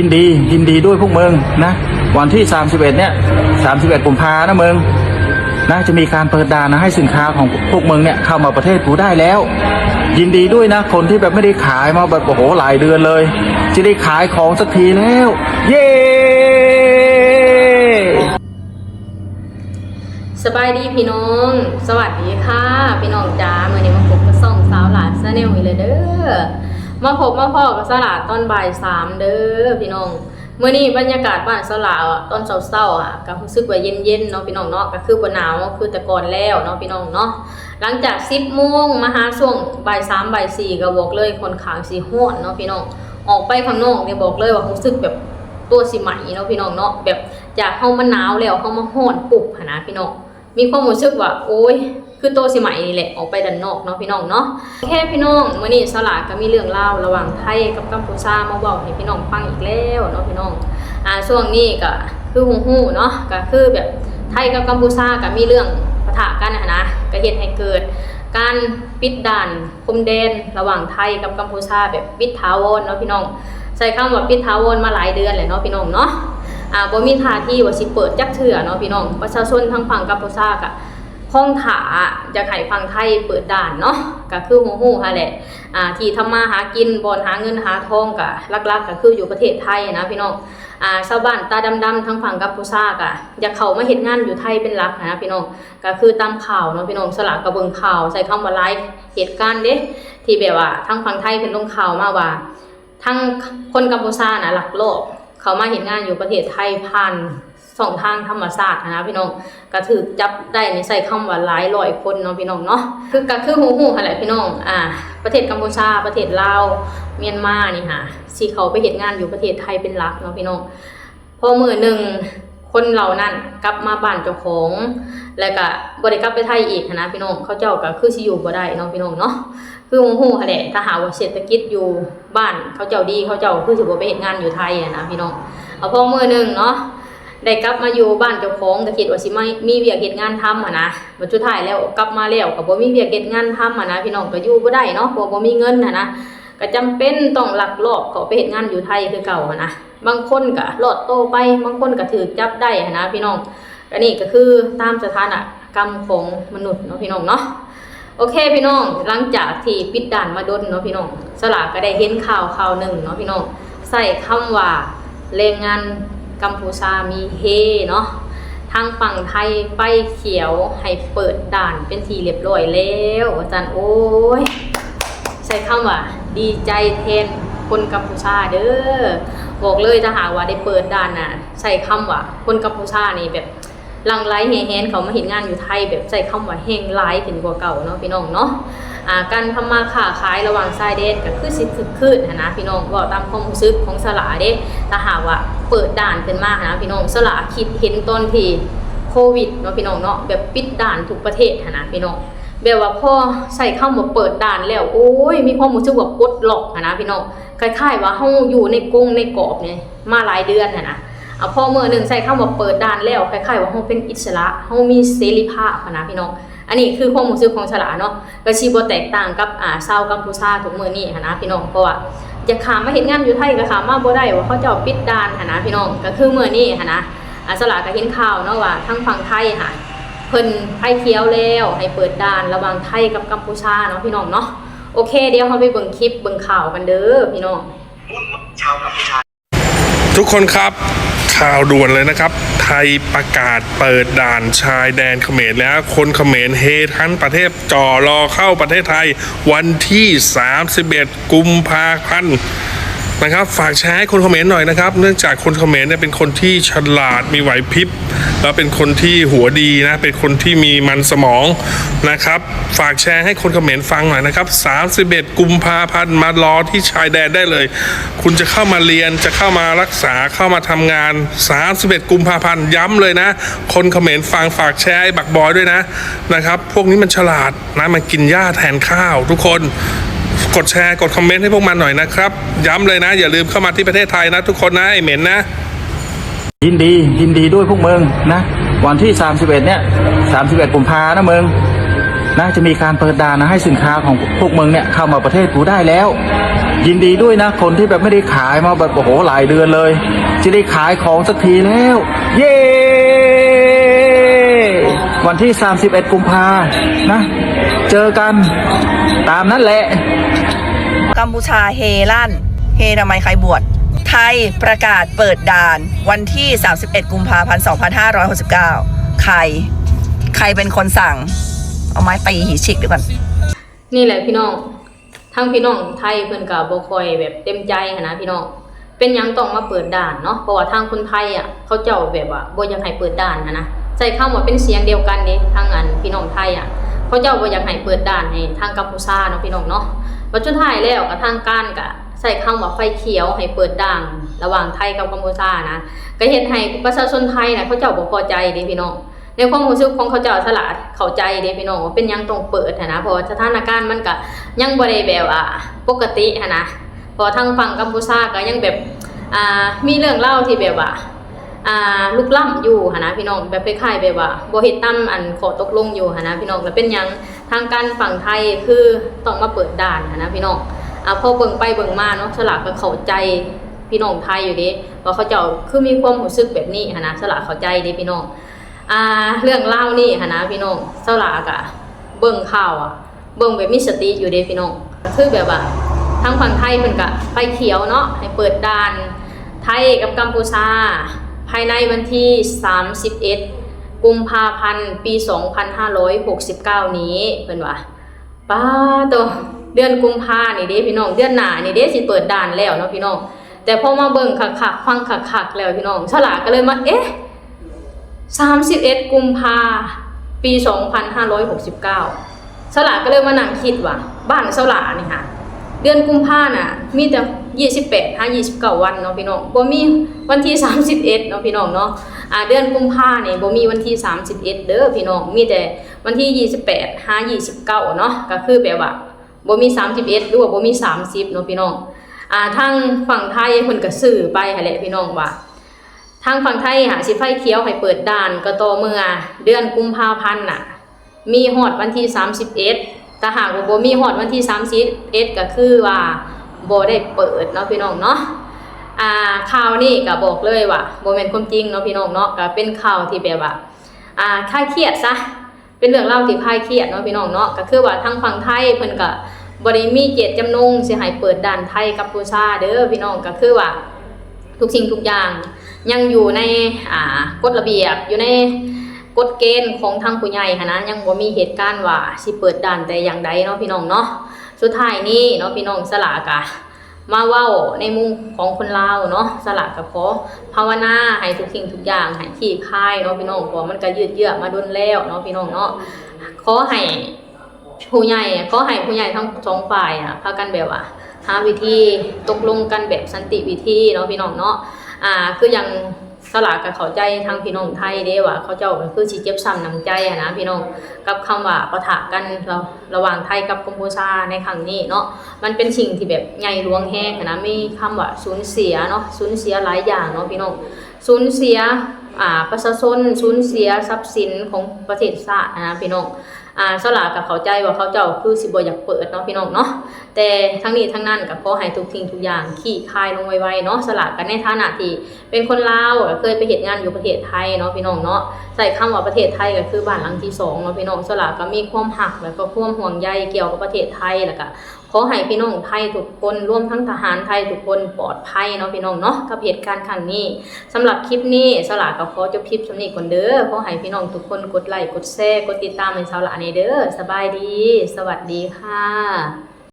ยินดีด้วยพวกมึงนะวันที่31เนี่ย31กุมภานะมึงนะจะมีการเปิดด่านนะให้สินค้าของพวกมึงเนี่ยเข้ามาประเทศกูได้แล้วยินดีด้วยนะคนที่แบบไม่ได้ขายมาแบบโอ้โหหลายเดือนเลยจะได้ขายของสักทีแล้วเย้สบายดีพี่น้องสวัสดีค่ะพี่น้องจ้าเมื่อนี้มาพบกับซ่องสาวหลานซาแนลอีกเลยเด้อมาพบมาพ่อกับสลาตอนบ่าย3เด้อพี่น้องเมื่อนี้บรรยากาศบ้านสลาตอนเช้าๆก็รู้สึกว่าเย็นๆเนาะพี่น้องเนาะก็คือบ่หนาวคือแต่ก่อนแล้วเนาะพี่น้องเนาะหลังจาก10 โมงมาหาช่วงบ่าย3บ่าย4ก็บอกเลยค่อนข้างสิร้อนเนาะพี่น้องออกไปข้างนอกเนี่ยบอกเลยว่ารู้สึกแบบตัวสิไหมเนาะพี่น้องเนาะแบบจากเฮามันหนาวแล้วเฮามาร้อนปุ๊บหั่นนะพี่น้องมีความรู้สึกว่าโอ้ยคือโตสิใหม่นี่แหละออกไปด้านนอกเนาะพี่น้องเนาะแค่พี่น้องมื้อนี้สลากก็มีเรื่องเล่าระหว่างไทยกับกัมพูชามาเว้าให้พี่น้องฟังอีกแล้วเนาะพี่น้องช่วงนี้ก็คือฮู้ๆเนาะก็คือแบบไทยกับกัมพูชาก็มีเรื่องปะทะกันนะก็เฮ็ดให้เกิดการปิดด่านพรมแดนระหว่างไทยกับกัมพูชาแบบปิดถาวรเนาะพี่น้องใช้คำว่าปิดถาวรมาหลายเดือนแล้วเนาะพี่น้องเนาะบ่มีท่าทีว่าสิเปิดจักเทื่อเนาะพี่น้องประชาชนทางฝั่งกัมพูชาก็ห้องถาจะให้ฝั่งไทยเปิดด่านเนาะก็คือฮู้ๆค่ะแหละที่ทำมาหากินบ่อนหาเงินหาทองก็หลักๆก็คืออยู่ประเทศไทยนะพี่น้องชาวบ้านตาดำๆทางฝั่งกัมพูชาก็อยากเข้ามาเฮ็ดงานอยู่ไทยเป็นหลักนะพี่น้องก็คือตามข่าวเนาะพี่น้องสลากกระเบิงข่าวใช้คำว่าไลฟ์เหตุการณ์เด้ที่แบบว่าทางฝั่งไทยเพิ่นลงข่าวมาว่าทั้งคนกัมพูชาน่ะลักลอบเขามาเห็นงานอยู่ประเทศไทยผ่านสองทางธรรมชาตินะพี่น้องก็ถือจับได้ในใส่คำว่าหลายร้อยคนเนาะพี่น้องเนาะคือฮู้ๆค่ะแหละพี่น้องประเทศกัมพูชาประเทศลาวเมียนมานี่ค่ะสิเขาไปเห็นงานอยู่ประเทศไทยเป็นหลักเนาะพี่น้องพอมื้อนึงคนเหล่านั้นกลับมาบ้านเจ้าของแล้วก็บ่ได้กลับไปไทยอีกนะพี่น้องเขาเจ้าก็คือสิอยู่บ่ได้เนาะพี่น้องเนาะคือฮู้ค่ะแหละถ้าหาว่าเศรษฐกิจอยู่บ้านเขาเจ้าดีเขาเจ้าคือสิบ่ไปเฮ็ดงานอยู่ไทยนะพี่น้องเอาพอมื้อนึงเนาะได้กลับมาอยู่บ้านเจ้าของก็คิดว่าสิมีเวียกเฮ็ดงานทำนะบัดสุดท้ายแล้วกลับมาแล้วก็บ่มีเวียกเฮ็ดงานทำนะพี่น้องก็อยู่บ่ได้เนาะบ่มีเงินนะก็จำเป็นต้องลักลอบเขาไปเฮ็ดงานอยู่ไทยคือเก่านะบางคนก็รอดโตไปบางคนก็ถูกจับได้นะพี่น้องอันนี้ก็คือตามสถานกรรมของมนุษย์เนาะพี่น้องเนาะโอเคพี่น้องหลังจากที่ปิดด่านมาดนเนาะพี่น้องสลากก็ได้เห็นข่าวหนึ่งเนาะพี่น้องใส่คำว่าแรงงานกัมพูชามีเฮเนาะทางฝั่งไทยไฟเขียวให้เปิดด่านเป็นทีเรียบร้อยแล้วอาจารย์โอ้ยใส่คำว่าดีใจแทนคนกัมพูชาเด้อบอกเลยถ้าหากว่าได้เปิดด่านน่ะใส่คำว่าคนกัมพูชานี่แบบลังไลแฮนเขามาเห็นงานอยู่ไทยแบบใส่คำว่าแห้งไลถึงกว่าเก่าเนาะพี่น้องเนาะการทำมาค้าขายระหว่างชายแดนก็คือสิขึ้นนะพี่น้องบอกตามความรู้สึกของสลาเด้ถ้าหากว่าเปิดด่านขึ้นมานะพี่น้องสลาคิดเห็นตอนที่โควิดเนาะพี่น้องเนาะแบบปิดด่านทุกประเทศนะพี่น้องแบบว่าพอใส่เข้ามาเปิดด่านแล้วโอ้ยมีความรู้สึกว่าปลดล็อกนะพี่น้องคล้ายๆว่าเฮาอยู่ในกรงในกรอบเนี่ยมาหลายเดือนนะพอมื้อนึงใส่เข้ามาเปิดด่านแล้วคล้ายๆว่าเฮาเป็นอิสระเฮามีเสรีภาพนะพี่น้องอันนี้คือความรู้สึกของสลาเนาะก็สิบ่แตกต่างกับชาวกัมพูชาทุกมื้อนี้นะพี่น้องเพราะว่าจะข้ามมาเฮ็ดงานอยู่ไทยก็ข้ามมาบ่ได้ว่าเขาเจ้าปิดด่านนะพี่น้องก็คือมื้อนี้นะสลาก็เห็นข่าวเนาะว่าทางฝั่งไทยเพิ่นไฟเขียวแล้วให้เปิดด่านระหว่างไทยกับกัมพูชาเนาะพี่น้องเนาะโอเคเดี๋ยวเราไปเบิ่งคลิปเบิ่งข่าวกันเด้อพี่น้องชาวกัมพูชาทุกคนครับข่าวด่วนเลยนะครับไทยประกาศเปิดด่านชายแดนเขมรแล้วคนเขมรเฮทั้งประเทศจ่อรอเข้าประเทศไทยวันที่31กุมภาพันธ์นะครับฝากแชร์ให้คนเขมรหน่อยนะครับเนื่องจากคนเขมรเนี่ยเป็นคนที่ฉลาดมีไหวพริบแล้วเป็นคนที่หัวดีนะเป็นคนที่มีมันสมองนะครับฝากแชร์ให้คนเขมรฟังหน่อยนะครับ31กุมภาพันธ์มารอที่ชายแดนได้เลยคุณจะเข้ามาเรียนจะเข้ามารักษาเข้ามาทำงาน31กุมภาพันธ์ย้ำเลยนะคนเขมรฟังฝากแชร์ให้บักบอยด้วยนะครับพวกนี้มันฉลาดนะมันกินหญ้าแทนข้าวทุกคนกดแชร์กดคอมเมนต์ให้พวกมันหน่อยนะครับย้ำเลยนะอย่าลืมเข้ามาที่ประเทศไทยนะทุกคนนะไอเหม็นนะยินดีด้วยพวกมึงนะวันที่31เนี่ย31กุมภานะมึง นะจะมีการเปิดด่านนะให้สินค้าของพวกมึงเนี่ยเข้ามาประเทศกูได้แล้ว ยินดีด้วยนะคนที่แบบไม่ได้ขายมาแบบโอ้โหหลายเดือนเลยจะได้ขายของสักทีแล้ว เย้วันที่31กุมภานะเจอกันตามนั้นแหละ กัมพูชาเฮลั่นเฮทำไมใครบวชไทยประกาศเปิดด่านวันที่ 31 กุมภาพันธ์ 2569 ใครเป็นคนสั่ง เอาไม้ตีหีฉิกด้วยกัน นี่แหละพี่น้องทั้งพี่น้องไทยเพิ่นก็บ่ค่อยแบบเต็มใจหั้นนะพี่น้องเป็นหยังต้องมาเปิดด่านเนาะเพราะว่าทางคนไทยอ่ะเขาเจ้าแบบว่าบ่อยากให้เปิดด่านหั้นนะใส่คำว่าเป็นเสียงเดียวกันเด้ทางอันพี่น้องไทยอ่ะเขาเจ้าบ่อยากให้เปิดด่านให้ทางกัมพูชาเนาะพี่น้องเนาะว่าสุดท้ายแล้วก็ทางการก็ใส่คำว่าไฟเขียวให้เปิดด่านระหว่างไทยกับกัมพูชานะก็เฮ็ดให้ประชาชนไทยน่ะเขาเจ้าบ่พอใจเด้พี่น้องในความรู้สึกของเขาเจ้าสลาดเข้าใจเด้พี่น้องว่าเป็นหยังต้องเปิดนะเพราะสถานการณ์มันก็ยังบ่ได้แบบปกตินะพอทางฝั่งกัมพูชาก็ยังแบบมีเรื่องเล่าที่แบบว่าลุกล้ำอยู่นะพี่น้องแบบคล้ายๆแบบว่าบ่เฮ็ดตามอันขอตกลงอยู่นะพี่น้องแล้วเป็นหยังทางการฝั่งไทยคือต้องมาเปิดด่านนะพี่น้องพอเบิ่งไปเบิ่งมาเนาะสลาดก็เข้าใจพี่น้องไทยอยู่เด้ว่าเขาเจ้าคือมีความรู้สึกแบบนี้นะสลาดเข้าใจเด้พี่น้องเรื่องเล่านี่นะพี่น้องเศร้าหลากะเบิ่งข่าวเบิ่งแบบมีสติอยู่เด้พี่น้องคือแบบว่าทางฝั่งไทยเพิ่นก็ไฟเขียวเนาะให้เปิดด่านไทยกับกัมพูชาภายในวันที่31กุมภาพันธ์ปี2569นี้เพิ่นว่าป้าตัวเดือนกุมภานี่เด้พี่น้องเดือนหน้านี่เด้สิเปิดด่านแล้วเนาะพี่น้องแต่พอมาเบิ่งคักๆฟังคักๆแล้วพี่น้องเศร้าหลาก็เลยมา31กุมภาปี 2569สลาก็เลยมานั่งคิดว่าบ้านสลานี่ค่ะเดือนกุมภาน่ะมีแต่28-29วันเนาะพี่น้องบ่มีวันที่31เนาะพี่น้องเนาะเดือนกุมภานี่บ่มีวันที่31เด้อพี่น้องมีแต่วันที่28-29เนาะก็คือแบบว่าบ่มี31หรือว่าบ่มี30เนาะพี่น้องทางฝั่งไทยเพิ่นก็สื่อไปหั่นแหละพี่น้องว่าทางฝั่งไทยสิไฟเขียวให้เปิดด่านก็ต่อเมื่อเดือนกุมภาพันธ์น่ะมีฮอดวันที่31ถ้าหากว่าบ่มีฮอดวันที่31ก็คือว่าบ่ได้เปิดเนาะพี่น้องเนาะข่าวนี้ก็บอกเลยว่าบ่แม่นความจริงเนาะพี่น้องเนาะก็เป็นข่าวที่แบบว่าคลายเครียดซะเป็นเรื่องเล่าที่คลายเครียดเนาะพี่น้องเนาะก็คือว่าทางฝั่งไทยเพิ่นก็บ่ได้มีเจตจำนงสิให้เปิดด่านไทยกัมพูชาเด้อพี่น้องก็คือว่าทุกสิ่งทุกอย่างยังอยู่ในกฎระเบียบอยู่ในกฎเกณฑ์ของทางผู้ใหญ่นะยังบ่มีเหตุการณ์ว่าสิเปิดด่านแต่อย่างใดเนาะพี่น้องเนาะสุดท้ายนี้เนาะพี่น้องสลากะมาเว้าในมุมของคนลาวเนาะสลากะขอภาวนาให้ทุกสิ่งทุกอย่างให้คลี่คลายเนาะพี่น้องเพราะมันก็ยืดเยื้อมาโดนแล้วเนาะพี่น้องเนาะขอให้ผู้ใหญ่ทั้งสองฝ่ายพากันแบบว่าหาวิธีตกลงกันแบบสันติวิธีเนาะพี่น้องเนาะคืออย่างสลากกับเข้าใจทางพี่น้องไทยเด้ว่าเขาเจ้าก็คือสิเจ็บช้ำน้ำใจนะพี่น้องกับคำว่าปะทะกันระหว่างไทยกับกัมพูชาในครั้งนี้เนาะมันเป็นสิ่งที่แบบใหญ่หลวงแฮงนะมีคำว่าสูญเสียเนาะสูญเสียหลายอย่างเนาะพี่น้องสูญเสียประชาชนสูญเสียทรัพย์สินของประเทศชาตินะพี่น้องสลากับเข้าใจว่าเขาเจ้าคือสิบ่อยากเปิดเนาะพี่น้องเนาะแต่ทั้งนี้ทั้งนั้นก็ขอให้ทุกสิ่งทุกอย่างคลี่คลายลงไวๆเนาะสลากันในฐานะที่เป็นคนลาวเคยไปเฮ็ดงานอยู่ประเทศไทยเนาะพี่น้องเนาะใส่คำว่าประเทศไทยก็คือบ้านหลังที่2เนาะพี่น้องสลาก็มีความหักแล้วก็ความห่วงใยเกี่ยวกับประเทศไทยแล้วก็ขอให้พี่น้องไทยทุกคนรวมทั้งทหารไทยทุกคนปลอดภัยเนาะพี่น้องเนาะกับเหตุการณ์ครั้งนี้สำหรับคลิปนี้สลาก็ขอจบคลิปสำนี้ก่อนเด้อขอให้พี่น้องทุกคนกดไลค์กดแชร์กดติดตามให้สาวหลานเด้อสบายดีสวัสดีค่ะ